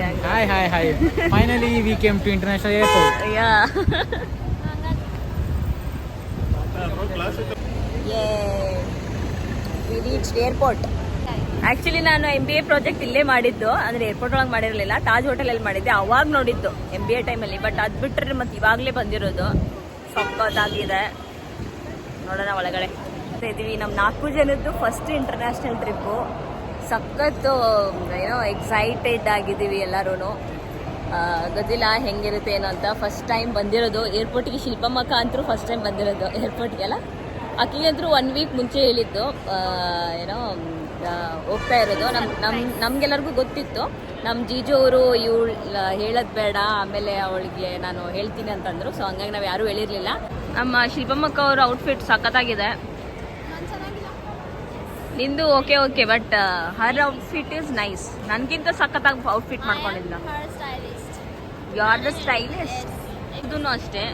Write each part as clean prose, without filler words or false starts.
Hi. Finally, we came to international airport. Yeah. Yay. We reached airport. Actually ನಾನು MBA project ಇಲ್ಲೇ ಮಾಡಿದ್ದು, ಅಂದರೆ airport ಒಳಗೆ ಮಾಡಿರಲಿಲ್ಲ, ತಾಜ್ ಹೋಟೆಲಲ್ಲಿ ಮಾಡಿದ್ದೆ. ಅವಾಗ ನೋಡಿದ್ದು MBA ಟೈಮಲ್ಲಿ. ಬಟ್ ಅದು ಬಿಟ್ಟರೆ ಮತ್ತೆ ಇವಾಗಲೇ ಬಂದಿರೋದು. ಸಕ್ಕತ್ತಾಗಿದೆ. ನೋಡೋಣ ಒಳಗಡೆ ಇದ್ದೀವಿ. ನಮ್ಮ 4 ಜನದ್ದು ಫಸ್ಟ್ ಇಂಟರ್ನ್ಯಾಷನಲ್ ಟ್ರಿಪ್ಪು. ಸಖತ್ತು ಎಕ್ಸೈಟೆಡ್ ಆಗಿದ್ದೀವಿ ಎಲ್ಲರೂ. ಗೊತ್ತಿಲ್ಲ ಹೆಂಗಿರುತ್ತೆ ಏನೋ ಅಂತ. ಫಸ್ಟ್ ಟೈಮ್ ಬಂದಿರೋದು ಏರ್ಪೋರ್ಟಿಗೆ. ಶಿಲ್ಪಮ್ಮಕ್ಕ ಅಂತೂ ಫಸ್ಟ್ ಟೈಮ್ ಬಂದಿರೋದು ಏರ್ಪೋರ್ಟ್ಗೆಲ್ಲ. ಆಕೆಗಂತೂ 1 ವೀಕ್ ಮುಂಚೆ ಹೇಳಿದ್ದು ಹೋಗ್ತಾ ಇರೋದು. ನಮ್ಗೆಲ್ಲರಿಗೂ ಗೊತ್ತಿತ್ತು. ನಮ್ಮ ಜೀಜು ಅವರು ಇವಳು ಹೇಳೋದು ಬೇಡ, ಆಮೇಲೆ ಅವಳಿಗೆ ನಾನು ಹೇಳ್ತೀನಿ ಅಂತಂದರು. ಸೊ ಹಂಗಾಗಿ ನಾವು ಯಾರೂ ಹೇಳಿರಲಿಲ್ಲ. ನಮ್ಮ ಶಿಲ್ಪಮ್ಮಕ್ಕ ಅವರ ಔಟ್ಫಿಟ್ ಸಖತ್ತಾಗಿದೆ. ನಿಂದು okay but her outfit is nice. ನನಗಿಂತ ಸಖತ್ತಾಗಿ ಔಟ್ಫಿಟ್ ಮಾಡ್ಕೊಂಡಿದ್ದ. You are the stylist. ಇದೂ ಅಷ್ಟೇ.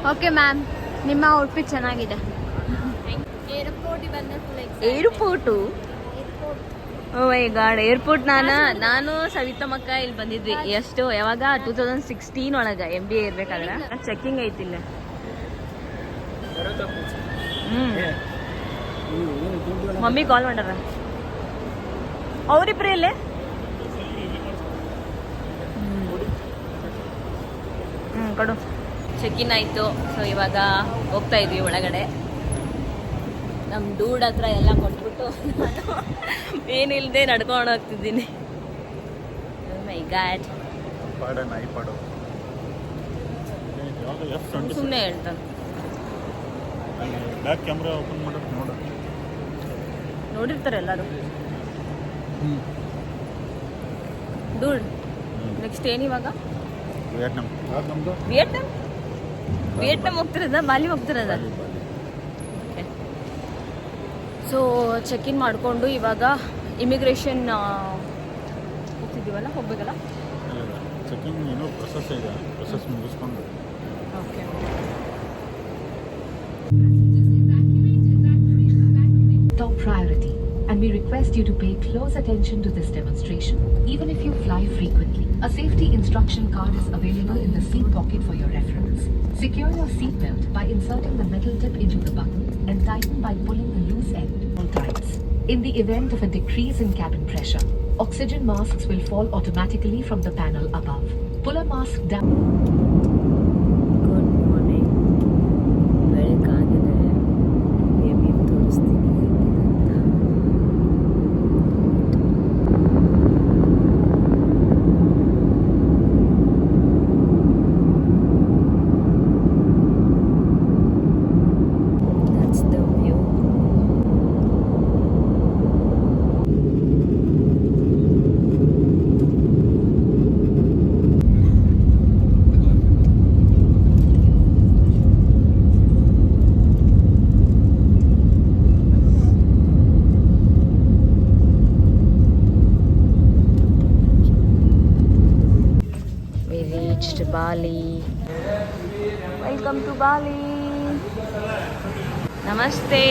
ಓಕೆ ಮ್ಯಾಮ್, ನಿಮ್ಮ ಔಟ್ಫಿಟ್ ಚೆನ್ನಾಗಿದೆ. Airport oh my god. Airport ನಾನು ಸವಿತಮ್ಮಕ್ಕ ಇಲ್ಲಿ ಬಂದಿದ್ವಿ. ಯಾವಾಗ 2016 ಒಳಗೆ MBA ಇರ್ಬೇಕಾದ್ರೆ. ಚೆಕಿಂಗ್ ಐತಿಲ್ಲ. ಮಮ್ಮಿ ಕಾಲ್ ಮಾಡ್ಯಾರ. ಅವ್ರಿಬ್ರು ಇಲ್ಲೇ. ಕೊಡು. ಚೆಕಿನ್ ಆಯಿತು. ಸೊ ಇವಾಗ ಹೋಗ್ತಾ ಇದ್ವಿ ಒಳಗಡೆ. ನಮ್ಮ ಡೂಡ್ ಹತ್ರ ಎಲ್ಲ ಕೊಟ್ಬಿಟ್ಟು ಏನಿಲ್ಲದೆ ನಡ್ಕೊಂಡು ಹೋಗ್ತಿದ್ದೀನಿ. ಮೈ ಗಾಡ್. ಸುಮ್ಮನೆ ಹೇಳ್ತಾನೆ. ನೋಡಿರ್ತಾರೆ ಎಲ್ಲರೂ. ಡೂಡ್ ನೆಕ್ಸ್ಟ್ ಏನಿವಾಗ? ವಿಯೆಟ್ನಾಂ ಹೋಗ್ತಿರೋದ? ಬಾಲಿ ಹೋಗ್ತಿರೋದ? ಸೊ ಚೆಕ್-ಇನ್ ಮಾಡಿಕೊಂಡು ಇವಾಗ ಇಮಿಗ್ರೇಷನ್ ಹೋಗ್ತಿದ್ದೀವಲ್ಲ, ಹೋಗ್ಬೇಕಲ್ಲ. ಚೆಕಿಂಗ್ ಏನೋ ಪ್ರೊಸೆಸ್ ಇದೆ, ಪ್ರೊಸೆಸ್ ಮುಗಿಸ್ಕೊಂಡು. Okay. Top priority, and we request you to pay close attention to this demonstration. Even if you fly frequently, a safety instruction card is available in the seat pocket for your reference. Secure your seat belt by inserting the metal tip into the button and tighten by pulling the loose end all times. In the event of a decrease in cabin pressure, oxygen masks will fall automatically from the panel above. Pull a mask down. Bali. Welcome to Bali. Namaste.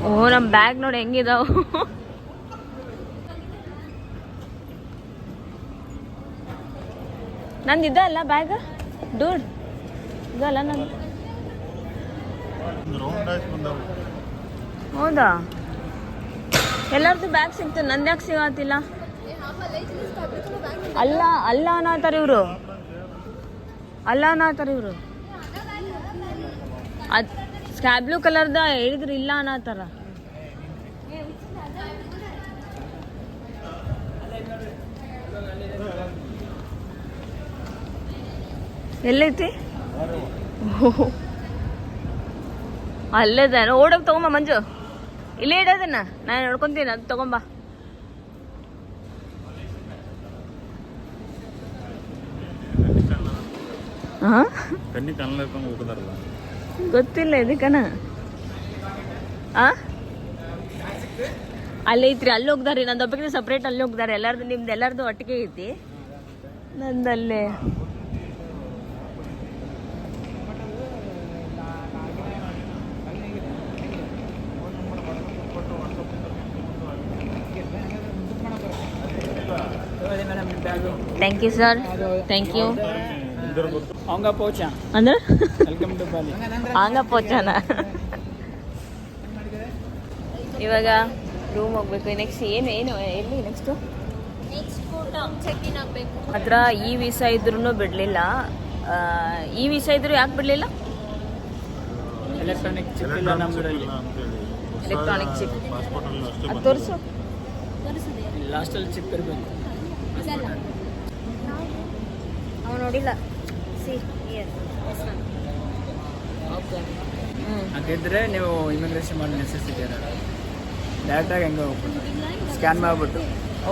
ಓ ನಮ್ಮ bag ನೋಡಿ ಹೆಂಗಿದಾವು. ನಂದು ಇದಲ್ಲ bag dude, ಇದಲ್ಲ ನಂದು. ಹೌದಾ? ಎಲ್ಲರದ್ದು bag ಸಿಗ್ತದೆ, ನಂದು ಯಾಕೆ ಸಿಗತ್ತಿಲ್ಲ? ಅಲ್ಲ ಅನ್ನತ್ತಾರ ಇವರು, ಅದು ಸ್ಕೈ ಬ್ಲೂ ಕಲರ್ದ ಹೇಳಿದ್ರು ಇಲ್ಲ ಅನ್ನತ್ತಾರ. ಎಲ್ಲೈತಿ? ಅಲ್ಲದ ಓಡೋಗಿ ತಗೊಂಬ ಮಂಜು, ಇಲ್ಲೇ ಇಡೋದನ್ನ ನಾನು ನೋಡ್ಕೊಂತೀನಿ, ಅದು ತಗೊಂಬ. ಹಾಂ ಕಣ್ಣಿ ಕಣ್ಣಲ್ಲಿ ಇಟ್ಕೊಂಡು ಹೋಗಿದಾರಲ್ಲ. ಗೊತ್ತಿಲ್ಲ ಇದಕ್ಕನ. ಆ ಅಲ್ಲಿ ಐತ್ರಿ, ಅಲ್ಲಿ ಹೋಗ್ದಾರಿ. ನಂದು ಒಬ್ಬಕ್ಕೆ ಸಪ್ರೇಟ್ ಅಲ್ಲಿ ಹೋಗ್ದಾರೆ. ಎಲ್ಲರದು ನಿಮ್ದು ಎಲ್ಲರದು ಒಟ್ಟಿಗೆ ಐತಿ. ನಂದಲ್ಲೇ thank you sir, thank you. ಆಂಗ ಪೋಚ ಅಂದ್ರೆ ವೆಲ್ಕಮ್ ಟು ಬಾಲಿ. ಹಂಗ ಪೋಚಾನ. ಇವಾಗ ರೂಮ್ ಹೋಗ್ಬೇಕು. ನೆಕ್ಸ್ಟ್ ಏನು ಎಲ್ಲಿ ನೆಕ್ಸ್ಟು ಚೆಕ್ ಇನ್ ಆಗಬೇಕು. ಹತ್ರ ಈ ವೀಸಾ ಇದ್ರೂ ಬಿಡಲಿಲ್ಲ. ಈ ವೀಸಾ ಇದ್ರು ಯಾಕೆ ಬಿಡಲಿಲ್ಲ? ಎಲೆಕ್ಟ್ರಾನಿಕ್ ಚಿಪ್ ಇಲ್ಲ ನಮ್ಮೂರಲ್ಲಿ. ಎಲೆಕ್ಟ್ರಾನಿಕ್ ಚಿಪ್ ಪಾಸ್ಪೋರ್ಟಲ್ಲಿ ಅಷ್ಟೇ ಅದು ತೋರಿಸು. ಲಾಸ್ಟಲ್ಲಿ ಚಿಪ್ ಇರಬೇಕು. ಅವ್ನು ನೋಡಿಲ್ಲ. C okay. ಹಾಗಿದ್ರೆ ನೀವು ಇಮಿಗ್ರೇಷನ್ ಮಾಡೋ ನೆಸೆಸಿಟಿ ಇರೋಲ್ಲ. ಡೈರೆಕ್ಟಾಗಿ ಹೆಂಗೆ ಹೋಗ್ಬಿಟ್ಟು ಸ್ಕ್ಯಾನ್ ಮಾಡಿಬಿಟ್ಟು.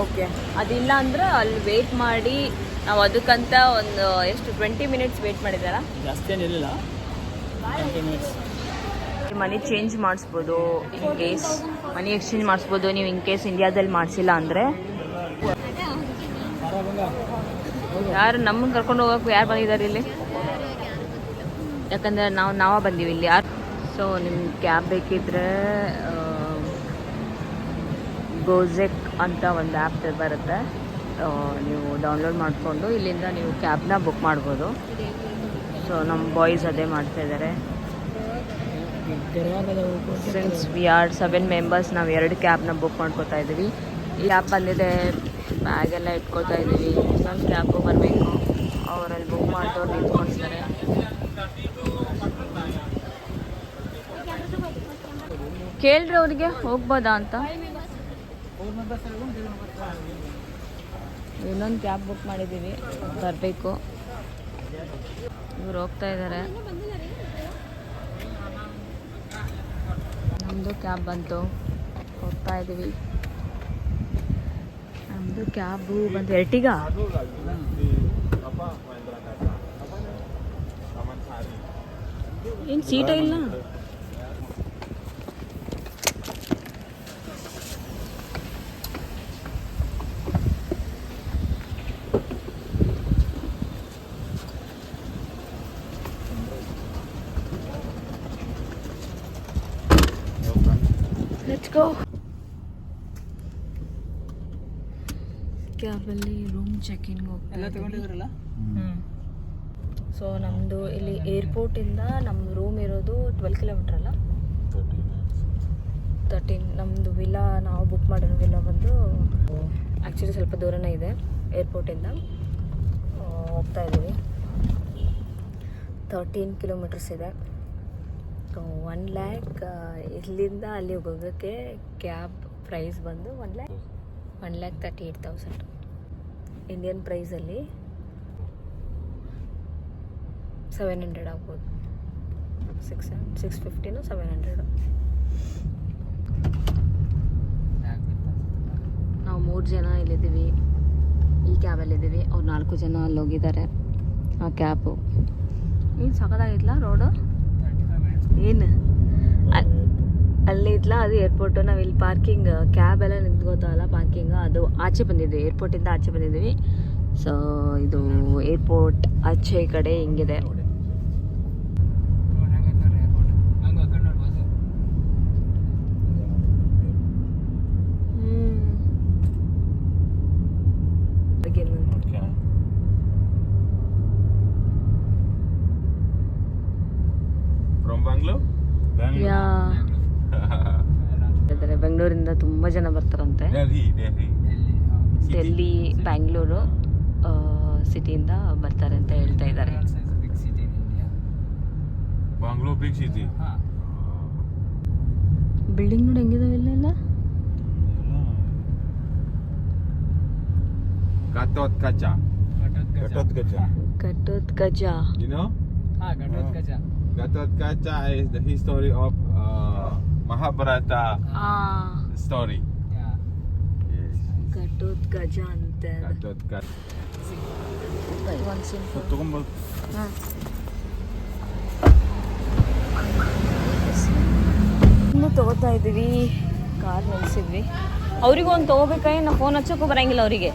ಓಕೆ. ಅದಿಲ್ಲ ಅಂದ್ರೆ ಅಲ್ಲಿ ವೇಟ್ ಮಾಡಿ ನಾವು ಅದಕ್ಕಂತ ಒಂದು ಎಷ್ಟು 20 ಮಿನಿಟ್ಸ್ ವೇಟ್ ಮಾಡಿದಾರ. ಜಾಸ್ತಿ ಏನಿರಲಿಲ್ಲ, 20 ಮಿನಿಟ್ಸ್. ಮನಿ ಚೇಂಜ್ ಮಾಡಿಸ್ಬೋದು. ಇನ್ ಕೇಸ್ ಮನಿ ಎಕ್ಸ್ಚೇಂಜ್ ಮಾಡಿಸ್ಬೋದು. ನೀವು ಇನ್ ಕೇಸ್ ಇಂಡಿಯಾದಲ್ಲಿ ಮಾಡಿಸಿಲ್ಲ ಅಂದರೆ. ಯಾರು ನಮ್ಮನ್ನು ಕರ್ಕೊಂಡು ಹೋಗೋಕೆ ಯಾರು ಬಂದಿದ್ದಾರೆ ಇಲ್ಲಿ? ಯಾಕಂದರೆ ನಾವೇ ಬಂದೀವಿ ಇಲ್ಲಿ. ಯಾರು ಸೊ ನಿಮ್ಗೆ ಕ್ಯಾಬ್ ಬೇಕಿದ್ರೆ ಗೋಜೆಕ್ ಅಂತ ಒಂದು ಆ್ಯಪ್ ಬರುತ್ತೆ. ನೀವು ಡೌನ್ಲೋಡ್ ಮಾಡಿಕೊಂಡು ಇಲ್ಲಿಂದ ನೀವು ಕ್ಯಾಬ್ನ ಬುಕ್ ಮಾಡ್ಬೋದು. ಸೊ ನಮ್ಮ ಬಾಯ್ಸ್ ಅದೇ ಮಾಡ್ತಾಯಿದ್ದಾರೆ. ಸಿನ್ಸ್ ವಿ ಆರ್ 7 ಮೆಂಬರ್ಸ್, ನಾವು 2 ಕ್ಯಾಬ್ನ ಬುಕ್ ಮಾಡ್ಕೋತಾ ಇದ್ದೀವಿ. ಈ ಆ್ಯಪ್ ಬಂದಿದೆ. ಬ್ಯಾಗೆಲ್ಲ ಇಟ್ಕೊಳ್ತಾ ಇದ್ದೀವಿ. ಇನ್ನೊಂದು ಕ್ಯಾಬು ಬರಬೇಕು. ಅವರಲ್ಲಿ ಬುಕ್ ಮಾಡಿದವ್ರು ನಿಂತ್ಕೊಂಡಿದ್ದಾರೆ. ಕೇಳ್ರಿ ಅವ್ರಿಗೆ ಹೋಗ್ಬೋದಾ ಅಂತ. ಇನ್ನೊಂದು ಕ್ಯಾಬ್ ಬುಕ್ ಮಾಡಿದ್ದೀವಿ, ಬರಬೇಕು. ಇವ್ರು ಹೋಗ್ತಾ ಇದ್ದಾರೆ. ನಮ್ಮದು ಕ್ಯಾಬ್ ಬಂತು, ಹೋಗ್ತಾ ಇದ್ದೀವಿ. ನಮ್ಮದು ಕ್ಯಾಬು ಬಂತು. ಎರ್ಟಿಗಾ ಏನು ಸೀಟೇ ಇಲ್ಲ. Let's go. ಕ್ಯಾಬಲ್ಲಿ ರೂಮ್ ಚೆಕ್ ಇನ್ಗೆ ಎಲ್ಲ ತಗೊಂಡಿದ್ರಲ್ಲ. ಸೊ ನಮ್ಮದು ಇಲ್ಲಿ ಏರ್ಪೋರ್ಟಿಂದ ನಮ್ಮ ರೂಮ್ ಇರೋದು 12 ಕಿಲೋಮೀಟ್ರ್ ಅಲ್ಲ, 13. ನಮ್ಮದು ವಿಲಾ ನಾವು ಬುಕ್ ಮಾಡಿರೋ ವಿಲಾ ಬಂದು ಆ್ಯಕ್ಚುಲಿ ಸ್ವಲ್ಪ ದೂರನೇ ಇದೆ ಏರ್ಪೋರ್ಟಿಂದ. ಹೋಗ್ತಾ ಇದ್ದೀವಿ. 13 ಕಿಲೋಮೀಟರ್ಸ್ ಇದೆ. ಸೊ 1 ಲ್ಯಾಕ್ ಇಲ್ಲಿಂದ ಅಲ್ಲಿ ಹೋಗೋಕ್ಕೆ ಕ್ಯಾಬ್ ಪ್ರೈಸ್ ಬಂದು 1,38,000 ಇಂಡಿಯನ್ ಪ್ರೈಸಲ್ಲಿ 700 ಆಗ್ಬೋದು. 650 700. ನಾವು 3 ಜನ ಇಲ್ಲಿದ್ದೀವಿ, ಈ ಕ್ಯಾಬಲ್ಲಿದ್ದೀವಿ. ಅವ್ರು 4 ಜನ ಅಲ್ಲಿ ಹೋಗಿದ್ದಾರೆ. ಆ ಕ್ಯಾಬು ಏನು ಸಖತ್ತಾಗಿತ್ತಲ್ಲ ರೋಡು. ಏನು ಅಲ್ಲಿ ಇತ್ತಲ್ಲ, ಅದು ಏರ್ಪೋರ್ಟು. ನಾವು ಇಲ್ಲಿ ಪಾರ್ಕಿಂಗ್ ಕ್ಯಾಬ್ ಎಲ್ಲ ನಿಂತ್ಕೋತಾವಲ್ಲ ಪಾರ್ಕಿಂಗ್, ಅದು ಆಚೆ ಬಂದಿದ್ವಿ, ಏರ್ಪೋರ್ಟಿಂದ ಆಚೆ ಬಂದಿದ್ವಿ. ಸೊ ಇದು ಏರ್ಪೋರ್ಟ್ ಆಚೆ ಕಡೆ ಹಿಂಗಿದೆ. ಬೆಂಗಳೂರಿಂದ ತುಂಬ ಜನ ಬರ್ತಾರಂತೆ. ಡೆಲ್ಲಿ, ಬ್ಯಾಂಗ್ಳೂರು ಸಿಟಿಯಿಂದ ಬರ್ತಾರೆ ಅಂತ ಹೇಳ್ತಾ ಇದ್ದಾರೆ. ಬಿಲ್ಡಿಂಗ್ ನೋಡಿ ಹೆಂಗಿದಾವೆ ಇಲ್ಲೆಲ್ಲ. Gatotkacha. You know? Gatotkacha is the history of Mahabharata story. Ghatotkacha ಅಂತ. Gatotkacha. ಬೈ ಒನ್ ಸಿಮ್ ತೊಗೊಂಬೋದು. ಹಾಂ ಇನ್ನೂ ತೊಗೋತಾ ಇದ್ದೀವಿ. ಕಾರ್ ನಿಲ್ಸಿದ್ವಿ. ಅವ್ರಿಗೂ ಒಂದು ತೊಗೋಬೇಕಾ? ನಾವು ಫೋನ್ ಹಚ್ಚೋಕ್ಕೂ ಬರೋಂಗಿಲ್ಲ ಅವರಿಗೆ.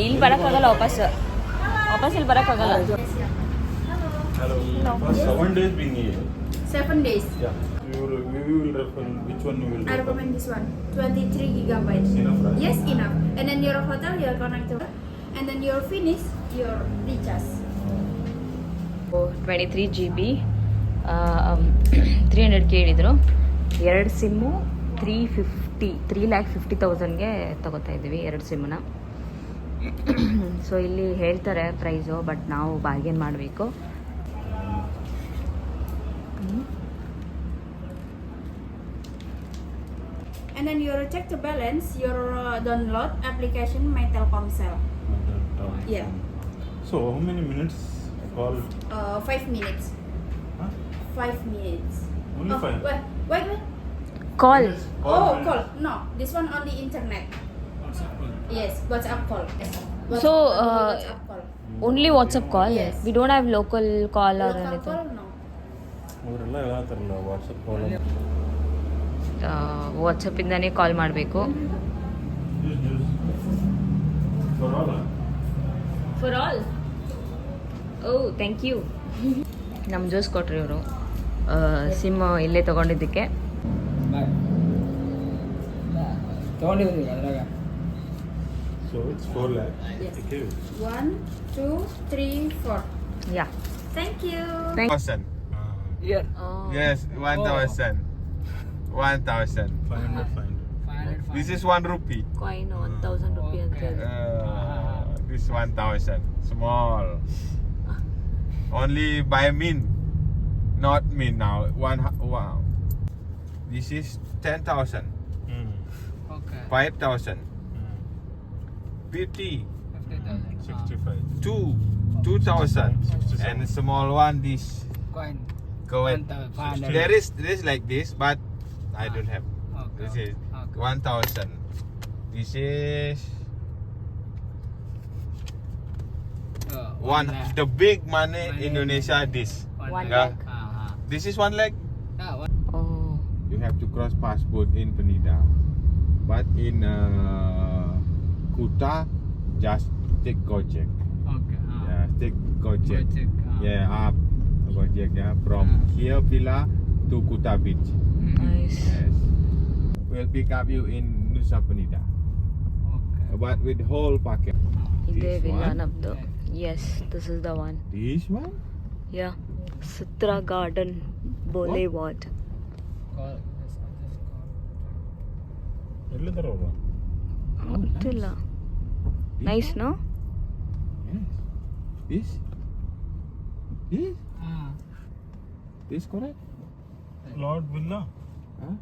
ಇಲ್ಲಿ ಬರೋಕ್ಕಾಗಲ್ಲ, ವಾಪಸ್ ಇಲ್ಲಿ ಬರೋಕ್ಕಾಗಲ್ಲ. First 7 days being here. 7 days. Yeah. We will recommend which one you will I recommend this one. 23 gigabytes. Enough, right? Yes, enough. And then your hotel, your connector, and then your finish, your recharge. 23 GB 300K ಹೇಳಿದರು. 2 SIM 3,50,000ಗೆ ತಗೋತಾ ಇದ್ದೀವಿ 2 ಸಿಮ್ಮನ್ನ. So ಇಲ್ಲಿ ಹೇಳ್ತಾರೆ price, but ನಾವು bargain ಮಾಡಬೇಕು. And then you check the balance, your download application My Telkomsel. Yeah. So how many minutes call? 5 minutes. Huh? 5 minutes. Only 5? Wait. Call Call. No, this one only internet. Yes, WhatsApp call. Yes. So, WhatsApp call. Only WhatsApp call. Yes. We don't have local call or Local anything. call, no. ಅವರೆಲ್ಲ ಹೇಳತ್ತಾರಲ್ಲ WhatsApp call. ವಾಟ್ಸಪ್ಪಿಂದನೇ call ಮಾಡಬೇಕು. For all. Oh thank you. ನಮ್ಮ juice ಕೊಟ್ರಿ ಇವರು sim ಇಲ್ಲೇ ತೊಗೊಂಡಿದ್ದಕ್ಕೆ. ತೊಗೊಂಡಿದ್ದೀವಿ ಅದ್ರಾಗ. So it's 4 lakh. Yes. Okay. 1, 2, 3, 4. Yeah Thank you. 1,000. Here. Yes, 1,000. 1,000. 500. This is 1 rupee. Coin 1000 rupee ಅಂತ ಹೇಳಿ. This 1,000. Small. Only by mint. Not mint now. Wow. This is 10,000. Okay. 5,000. 50. 50,000. 2,000. And small one this. Coin. Coin. 500. There is like this, but I don't have. Okay. This is Okay. 1,000. This is one. lakh. The big money Money. Indonesia. This. 1 Yeah. lakh. This is 1 lakh. Oh. You have to cross passport in Penida, but in Kuta, just take Gojek. Okay. Yeah, take Gojek. Check. Yeah, up Gojek. Yeah, from here Villa to Kuta Beach. Nice. Yes. We'll pick up you in Nusa Penida, Okay. but with whole packet. ಇದೇ This villa one? ನಮ್ದು. Yes this is the one. This one? ಯಾ ಚಿತ್ರ garden boulevard. Call. ಎಲ್ಲಿದ್ದಾರೆ ಅವರು? ಗೊತ್ತಿಲ್ಲ. Nice no? Yes. This? This? Ah. This correct? Lord villa. Huh?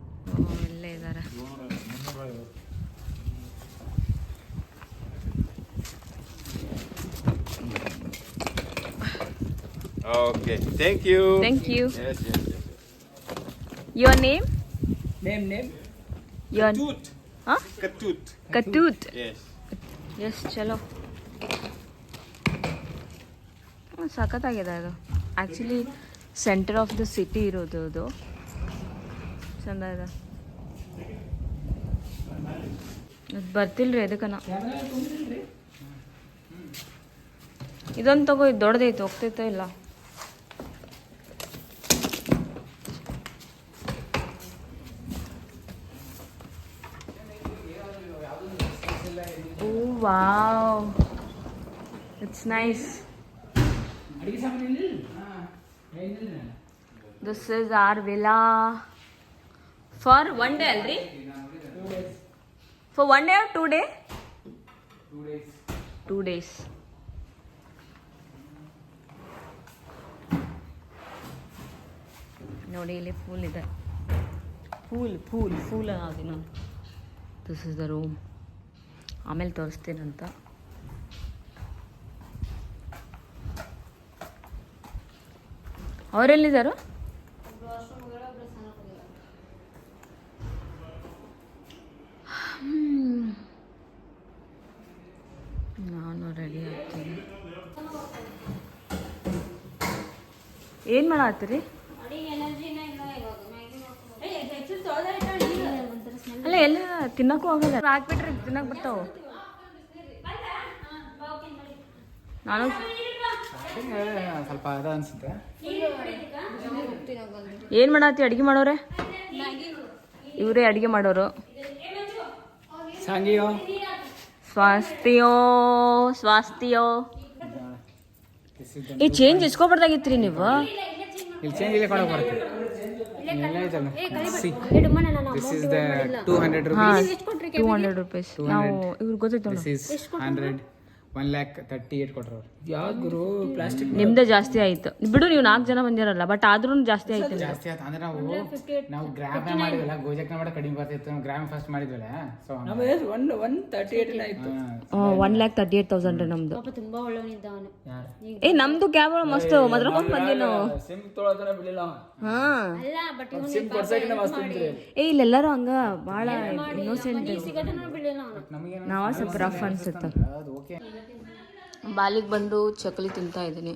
ಇಲ್ಲೇ ಇದ್ದಾರೆ. Okay. Thank you. ಥ್ಯಾಂಕ್ ಯು. Yes. Your name? Name. Your Ketut. ಹಾಂ Ketut. ಕತ್ತೂತ್. Yes. ಎಸ್ ಚಲೋ. ಸಖತ್ತಾಗಿದೆ ಅದು. Actually centre of the city ಇರೋದು ಅದು. ಚಂದ ಇದೆ. ಅದು ಬರ್ತಿಲ್ರಿ ಎದಕ್ಕನ. ಇದೊಂದು ತಗೋ, ಇದು ದೊಡ್ಡದೈತೆ, ಹೋಗ್ತೈತೋ ಇಲ್ಲ. Oh wow, it's nice. This is our villa for 1 day ಅಲ್ರಿ? For 1 day or 2 day? 2 days. ನೋಡಿ ಇಲ್ಲಿ ಫೂಲ್ ಇದೆ. ಫೂಲ್ ಆಗಿ ನಾನು. This is the room. ಆಮೇಲೆ ತೋರಿಸ್ತೀನಂತ. ಅವರೆಲ್ಲಿದ್ದಾರೋ? ನಾನು ರೆಡಿ ಆಗ್ತೀನಿ. ಏನು ಮಾಡತ್ತೀರಿ? ಅಲ್ಲ ಎಲ್ಲ ತಿನ್ನಕ್ಕೂ ಆಗಲ್ಲ, ಹಾಕ್ಬಿಟ್ರೆ ತಿನ್ನಕ್ಕೆ ಬರ್ತಾವೆ. ನಾನು ಸ್ವಲ್ಪ ಅದ ಅನ್ಸುತ್ತೆ. ಏನು ಮಾಡತ್ತಿ? ಅಡುಗೆ ಮಾಡೋರೆ ಇವರೇ ಅಡುಗೆ ಮಾಡೋರು. ಸಾಂಗಿಯೋ ಸ್ವಾಸ್ಥ್ಯೋ ಸ್ವಾಸ್ಥ್ಯೋ. ಈ ಚೇಂಜ್ ಇಸ್ಕೊಬಾರ್ದಾಗಿತ್ರಿ ನೀವು. ಇಲ್ಲಿ ಚೇಂಜ್ ಇಲ್ಲ ಕೊಡೋಕೆ ಬರುತ್ತೆ. This is the 200 rupees. 200 rupees. ನಾವು ಇವ್ರಿಗೆ ಗೊತ್ತೈತೆ. This is 100. 1,38,000 ಕೊಟ್ರು. ಯಾವ್ದು ಗುರು ಪ್ಲಾಸ್ಟಿಕ್? ನಿಮ್ದೇ ಜಾಸ್ತಿ ಆಯ್ತು ಬಿಡು, ನೀವು 4 ಜನ ಬಂದಿರಲ್ಲ, ಬಟ್ ಆದ್ರೂ ಜಾಸ್ತಿ ಆಯ್ತು. ಜಾಸ್ತಿ ಆಯ್ತು ಅಂದ್ರೆ ನಾವು ಗ್ರಾಮ್ ಮಾಡಿದ್ವಲ್ಲ, ಗೋಜಕ್ನ ಮಾಡಿ ಕಡಿಮೆ ಬರ್ತಿತ್ತು. ನಾವು ಗ್ರಾಮ್ ಫಸ್ಟ್ ಮಾಡಿದ್ವಲ್ಲ, ಸೊ 138 ಆಯ್ತು. 1,38,000 ರೀ ನಮ್ದು. ತುಂಬಾ ಒಳ್ಳೆಯವನಿದ್ದವನು. ಏ ನಮ್ದು ಕ್ಯಾಬ್ ಮಸ್ತ್ ಮದ್ರಕೊಂಡ್ ಬಂದಿ ನಾವು. ಸಿಮ್ ತೊಳೋದನ್ನ ಬಿಡಲಿಲ್ಲ. ಹಾ ಅಲ್ಲ ಬಟ್ ಸಿಮ್ ಕೊಡ್ಸಕ್ಕೆ ಮಸ್ತ್ ಇದ್ರೆ. ಏ ಇಲ್ಲೆಲ್ಲರೂ ಹಂಗ ಭಾಳ ಇನ್ನೋಸೆಂಟ್. ನಮಗೆ ನಾವ ಸ್ವಲ್ಪ ರಫ್ ಅನ್ಸುತ್ತೆ. ಅದು ಓಕೆ. ಬಾಲಿಗೆ ಬಂದು ಚಕಲಿ ತಿಂತಾ ಇದ್ದೀನಿ.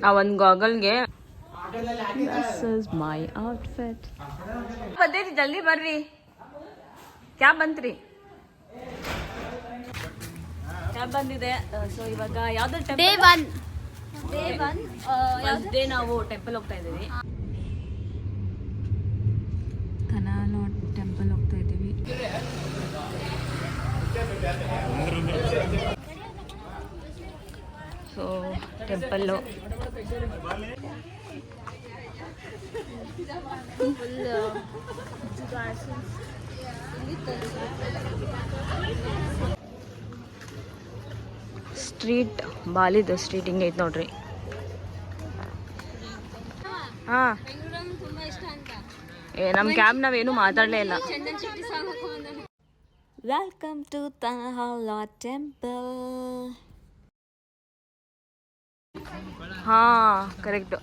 ಆ ಒಂದು ಗಾಗಲ್ಗೆ This is my outfit. ಬಂದೈತಿ, ಜಲ್ದಿ ಬರ್ರಿ. ಕ್ಯಾಬ್ ಬಂತ್ರಿ, ಕ್ಯಾಬ್ ಬಂದಿದೆ. ಸೊ ಇವಾಗ ಯಾವ್ದು ಡೇ ಒನ್ ಡೇ ನಾವು ಟೆಂಪಲ್ ಹೋಗ್ತಾ ಇದ್ದೀವಿ. ಕನಾಲ ಟೆಂಪಲ್ ಹೋಗ್ತಾ ಇದ್ದೀವಿ. ಸೊ ಟೆಂಪಲ್ಲು ಸ್ಟ್ರೀಟ್, ಬಾಲಿದು ಸ್ಟ್ರೀಟ್ ಹಿಂಗೆ ಐತೆ ನೋಡ್ರಿ. ಹಾ ನಮ್ಮ ಕ್ಯಾಬ್ ನಾವೇನು ಮಾತಾಡಲೇ ಇಲ್ಲ. ವೆಲ್ಕಮ್ ಟು ತನಹಳ್ಳ ಟೆಂಪಲ್. ಹಾ ಕರೆಕ್ಟು.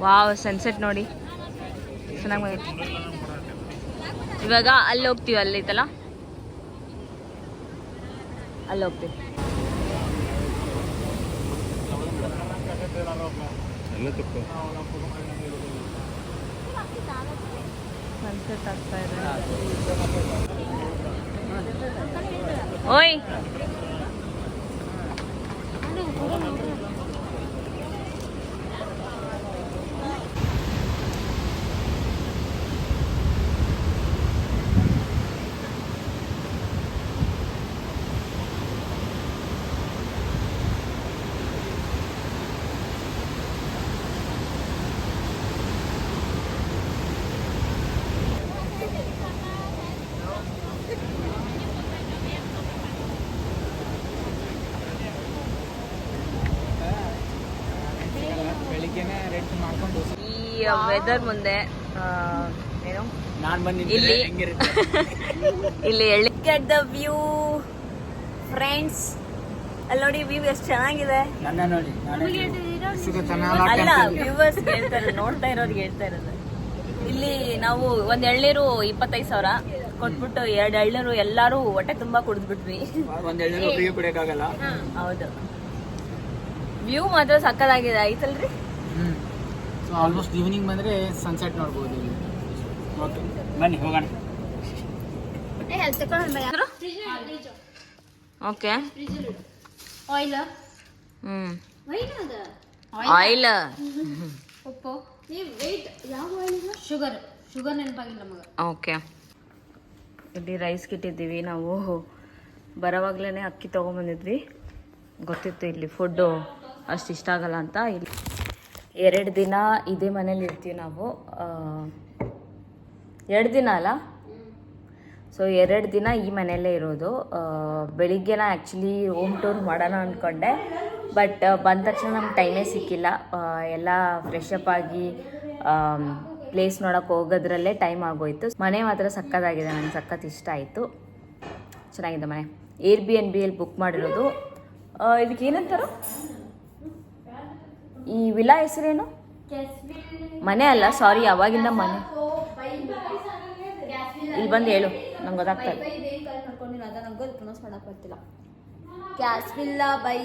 ವಾವ್, ಸನ್ಸೆಟ್ ನೋಡಿ ಚೆನ್ನಾಗಿ ಬಂದೈತಿ. ಇವಾಗ ಅಲ್ಲಿ ಹೋಗ್ತೀವಿ, ಅಲ್ಲೈತಲ್ಲ ಅಲ್ಲಿ ಹೋಗ್ತೀವಿ. ಸನ್ಸೆಟ್ ಆಗ್ತಾ ಇದೆ. ಓಯ್ ಬೆಳಿಗ್ಗೆನೆ ರೆಡಿ ಮಾಡ್ಕೊಂಡು ಈ ವೆದರ್ ಮುಂದೆ ಏನು ನಾನು ಬಂದಿದ್ದೆ ಇಲ್ಲಿ ಹೆಂಗಿರುತ್ತೆ ಇಲ್ಲಿ ಎಳ್ಳಿ. Get the view friends. ಅಲ್ಲಿ ನೋಡಿ ವ್ಯೂ ಎಷ್ಟು ಚೆನ್ನಾಗಿದೆ. ನನ್ನ ನೋಡಿ ಅಲ್ಲ, ವ್ಯೂವರ್ಸ್ ಹೇಳ್ತಾರೆ, ನೋಡ್ತಾ ಇರೋರಿಗೆ ಹೇಳ್ತಾ ಇರೋದು. ಇಲ್ಲಿ ನಾವು ಒಂದ್ ಎಳ್ನೀರು 25,000 ಕೊಟ್ಬಿಟ್ಟು 2 ಎಳ್ನೀರು ಎಲ್ಲಾರು ಹೊಟ್ಟೆ ತುಂಬಾ ಕುಡಿದ್ಬಿಟ್ವಿ. ಒಂದ್ ಎಳ್ನೀರು ಫ್ರೀ ಕುಡಿಯಕ್ಕಾಗಲ್ಲ. ಹೌದು, ವ್ಯೂ ಮಾತ್ರ ಸಕ್ಕದಾಗಿದೆ, ಐತಲ್ರಿ. ಸೊ ಆಲ್ಮೋಸ್ಟ್ ಈವ್ನಿಂಗ್ ಬಂದ್ರೆ ಸನ್ಸೆಟ್ ನೋಡ್ಬೋದು ಇಲ್ಲಿ. ಓಕೆ ಬನ್ನಿ ಹೋಗೋಣ. ಓಕೆ ಆಯಿಲ್ ಆಯಿಲ್ ಉಪ್ಪು ವೇಟ್ ಯಾವ ಆಯಿಲ್? ಶುಗರ್ ನೆನಪಾಗಿಲ್ಲ ನಮಗೆ. ಓಕೆ, ಇಲ್ಲಿ ರೈಸ್ ಇಟ್ಟಿದ್ದೀವಿ. ನಾವು ಬರೋವಾಗ್ಲೇ ಅಕ್ಕಿ ತೊಗೊಂಬಂದಿದ್ವಿ, ಗೊತ್ತಿತ್ತು ಇಲ್ಲಿ ಫುಡ್ಡು ಅಷ್ಟು ಇಷ್ಟ ಆಗಲ್ಲ ಅಂತ. ಇಲ್ಲಿ 2 ದಿನ ಇದೇ ಮನೇಲಿ ಇರ್ತೀವಿ ನಾವು. 2 ದಿನ ಅಲ್ಲ, ಸೊ 2 ದಿನ ಈ ಮನೆಯಲ್ಲೇ ಇರೋದು. ಬೆಳಿಗ್ಗೆನ ಆ್ಯಕ್ಚುಲಿ ಹೋಮ್ ಟೂರ್ ಮಾಡೋಣ ಅಂದ್ಕೊಂಡೆ, ಬಟ್ ಬಂದ ತಕ್ಷಣ ನಮ್ಗೆ ಟೈಮೇ ಸಿಕ್ಕಿಲ್ಲ. ಎಲ್ಲ ಫ್ರೆಶ್ ಅಪ್ ಆಗಿ ಪ್ಲೇಸ್ ನೋಡೋಕೆ ಹೋಗೋದ್ರಲ್ಲೇ ಟೈಮ್ ಆಗೋಯ್ತು. ಮನೆ ಮಾತ್ರ ಸಕ್ಕತ್ತಾಗಿದೆ, ನನಗೆ ಸಖತ್ ಇಷ್ಟ ಆಯಿತು. ಚೆನ್ನಾಗಿದೆ ಮನೆ. Airbnb-ಯಲ್ಲಿ ಬುಕ್ ಮಾಡಿರೋದು. ಇದಕ್ಕೆ ಏನಂತಾರೋ ಈ ವಿಲಾ ಹೆಸರೇನು? ಮನೆ ಅಲ್ಲ, ಸಾರಿ, ಅವಾಗಿಂದ ಮನೆ. ಇಲ್ಲಿ ಬಂದು ಹೇಳು, ನಂಗೆ ಗೊತ್ತಾಗ್ತಾ ಇದೆ. ನನಗೂ ಪ್ರೊನೌನ್ಸ್ ಮಾಡೋಕೆ ಬರ್ತಿಲ್ಲ. ಕ್ಯಾಸ್ ವಿಲ್ಲಾ ಬೈ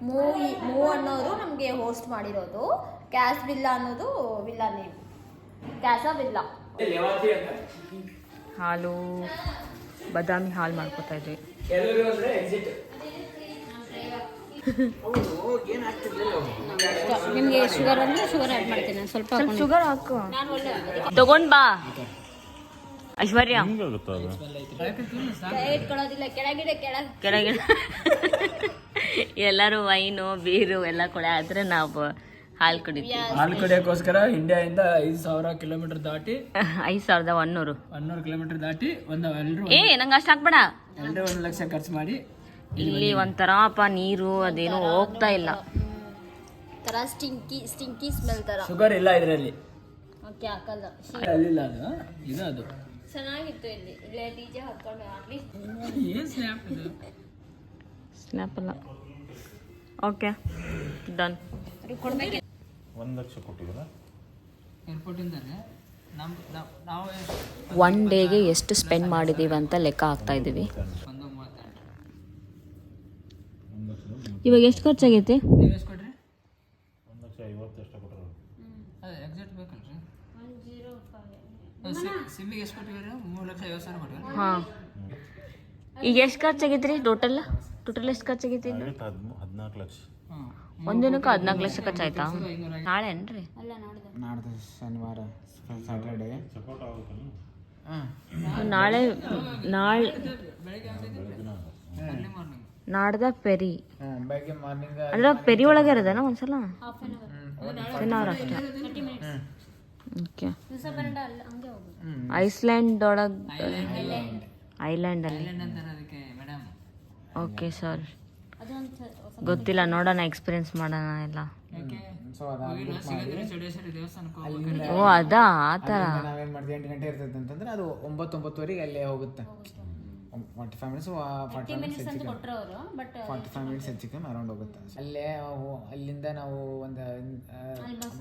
ಮೂ ಅನ್ನೋರು ನಮಗೆ ಹೋಸ್ಟ್ ಮಾಡಿರೋದು. ಕ್ಯಾಸ್ ವಿಲ್ಲಾ ಅನ್ನೋದು ವಿಲ್ಲಾ ನೇಮ್, ಕ್ಯಾಸಾ ವಿಲ್ಲಾ. ಹಾಲು ಬಾದಾಮಿ ಹಾಲು ಮಾಡ್ಕೊತಾ ಇದ್ವಿ. ನಿಮಗೆ ಶುಗರ್ ಅಂದರೆ ಶುಗರ್ ಆ್ಯಡ್ ಮಾಡ್ತೀನಿ, ಸ್ವಲ್ಪ ಶುಗರ್ ಹಾಕು. ತಗೊಂಡ್ ಬಾ ಐಶ್ವರ್ಯ. ಇಟ್ಕೊಳ್ಳೋದಿಲ್ಲ, ಕೆಳಗಿಡೆ ಕೆಳಗೆ ಎಲ್ಲರೂ ವೈನು ಬೀರು ಎಲ್ಲ ಕೊಳೆ ಆದ್ರೆ ನಾವು ಹಾಲು ಕುಡಿತೀವಿ. ಹಾಲು ಕುಡಿಯೋಕ್ಕೋಸ್ಕರ ಇಂಡಿಯಾದಿಂದ 5,000 ಕಿಲೋಮೀಟರ್ ದಾಟಿ 5,100 ಕಿಲೋಮೀಟರ್ ದಾಟಿ ಎಲ್ಲರೂ ನಂಗೆ ಅಷ್ಟು ಹಾಕ್ಬೇಡ. 1 ಲಕ್ಷ ಖರ್ಚು ಮಾಡಿ ಇಲ್ಲಿ ಒಂಥರಪ್ಪ ನೀರು ಅದೇನು ಹೋಗ್ತಾ ಇಲ್ಲ. ತರ ಸ್ಟಿಂಕಿ ಸ್ಮೆಲ್ ತರ. ಶುಗರ್ ಇಲ್ಲ ಇದರಲ್ಲಿ, ಓಕೆ ಹಾಕಲ್ಲ. ಅಲ್ಲಿಲ್ಲ, ಅದು ಇದು ಅದು ಚೆನ್ನಾಗಿತ್ತು. ಇಲ್ಲೇ ಡಿಜೆ ಹಾಕೊಂಡು ಅಟ್ಲೀಸ್ಟ್ ಏನು ಸ್ನ್ಯಾಪ್ ಇದು, ಸ್ನ್ಯಾಪ್ ಅಲ್ಲ. Okay done. 1 ಲಕ್ಷ ಕೊಟ್ಟಿದ್ದೀರಾ ಏರ್ಪೋರ್ಟಿಂದಾನೆ ನಾವು 1 ಡೇಗೆ ಎಷ್ಟು ಸ್ಪೆಂಡ್ ಮಾಡಿದ್ದೀವಿ ಅಂತ ಲೆಕ್ಕ ಹಾಕ್ತಾ ಇದ್ದೀವಿ. ಇವಾಗ ಎಷ್ಟು ಖರ್ಚಾಗೈತೆ? ನೀವು ಎಷ್ಟು ಕೊಟ್ರಿ? 1,50,000 ಅಷ್ಟು ಕೊಟ್ಟರು. ಅದೇ ಎಕ್ಸಾಕ್ಟ್ ಬೇಕಲ್ರಿ. ಸಿಮ್ಮಿಗೆ ಎಷ್ಟು ಕೊಟ್ಟಿದ್ದೀರಾ? 3,50,000 ಕೊಟ್ಟಿದ್ದೀರಾ? ಹಾಂ. ಈಗ ಎಷ್ಟು ಖರ್ಚಾಗೈತೆ ರೀ ಟೋಟಲ್ ಎಷ್ಟು ಖರ್ಚಾಗೈತೆ? 14 ಲಕ್ಷ. ಒಂದಿನಕ್ಕೆ 14 ಲಕ್ಷ ಖರ್ಚಾಯ್ತಾ? ನಾಳೆ ಏನ್ರಿ? ನಾಡ್ದು ಶನಿವಾರ ಸ್ಯಾಟರ್ಡೆ ಸಪೋರ್ಟ್ ಆಗುತ್ತಲ್ಲ. ನಾಡ್ದ ಪೆರಿ ಬೆಳಗ್ಗೆ ಮಾರ್ನಿಂಗ್ ಅಂದ್ರೆ ಪೆರಿ ಒಳಗೆ ಇರೋದೇನ ಒಂದ್ಸಲ ಶನಿವಾರ ಅಷ್ಟೇ. ಓಕೆ. ಐಸ್ಲ್ಯಾಂಡ್ ಒಳಗೆ ಐಲ್ಯಾಂಡಲ್ಲಿ. ಓಕೆ ಸರ್, ಗೊತ್ತಿಲ್ಲ, ನೋಡೋಣ, ಎಕ್ಸ್ಪೀರಿಯನ್ಸ್ ಮಾಡೋಣ ಎಲ್ಲ. ಓ ಅದಾ, ಆ ಥರ. ನಾವೇನು ಮಾಡ್ತೀವಿ 8 ಗಂಟೆ ಇರ್ತದೆ ಅಂತಂದ್ರೆ ಅದು 9-9:30 ಅಲ್ಲೇ ಹೋಗುತ್ತೆ. 45 ಮಿನಿಟ್ಸ್ 45 ಮಿನಿಟ್ಸ್ ಹೆಚ್ಚಿಗೆ ಅರೌಂಡ್ ಹೋಗುತ್ತೆ. ಅಲ್ಲಿಂದ ನಾವು ಒಂದು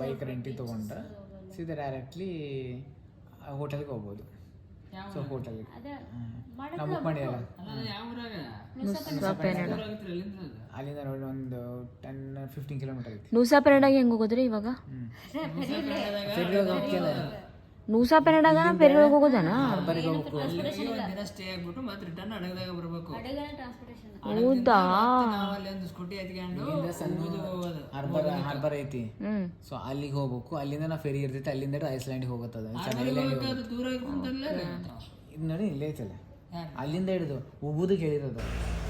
ಬೈಕ್ ರೆಂಟಿಗೆ ತೊಗೊಂಡ್ರೆ ಸೀದಾ ಡೈರೆಕ್ಟ್ಲಿ ಹೋಟೆಲ್ಗೆ ಹೋಗ್ಬೋದು. ಸೊ ಹೋಟೆಲ್ಗೆ ನಾವು ಬುಕ್ ಮಾಡಿಯಲ್ಲ, ಅಲ್ಲಿಂದ ನೋಡಿ ಒಂದು 10-15 ಕಿಲೋಮೀಟರ್ ಐತಿ. ನೂಸಾಪೆರಡಾಗಿ ಹೆಂಗೆ ಹೋಗೋದ್ರಿ ಇವಾಗ? ನೂಸಾಪೆರಡಾಗ ಪೆರಿ ಒಳಗೆ ಹೋಗೋದನಾ? ಸ್ಟೇ ಆಗ್ಬಿಟ್ಟು ಮತ್ತೆ ರಿಟರ್ನ್ ಅಡಗದಾಗ ಬರಬೇಕು. ಹೌದಾ? ಸ್ಕೂಟಿ ಎತ್ಕೊಂಡು ಹಾರ್ಬರ್ ಐತಿ, ಸೊ ಅಲ್ಲಿಗೆ ಹೋಗ್ಬೇಕು. ಅಲ್ಲಿಂದ ನಾವು ಫೆರಿ ಇರ್ತೈತಿ, ಅಲ್ಲಿಂದ ಐಸ್ಲ್ಯಾಂಡಿಗೆ ಹೋಗುತ್ತದೆ. ಇದು ನೋಡಿ ಇಲ್ಲೇ ಐತಲ್ಲ, ಅಲ್ಲಿಂದ ಹಿಡಿದು ಉಬುದಿಗೆ ಹೇಳಿರೋದು.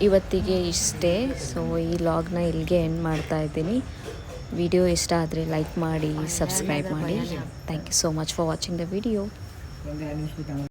ಇವತ್ತಿಗೆ ಇಷ್ಟೇ. ಸೊ ಈ ಲಾಗ್ನ ಇಲ್ಲಿಗೆ ಎಂಡ್ ಮಾಡ್ತಾ ಇದ್ದೀನಿ. ವಿಡಿಯೋ ಇಷ್ಟ ಆದರೆ ಲೈಕ್ ಮಾಡಿ, ಸಬ್ಸ್ಕ್ರೈಬ್ ಮಾಡಿ. Thank you so much for watching the video.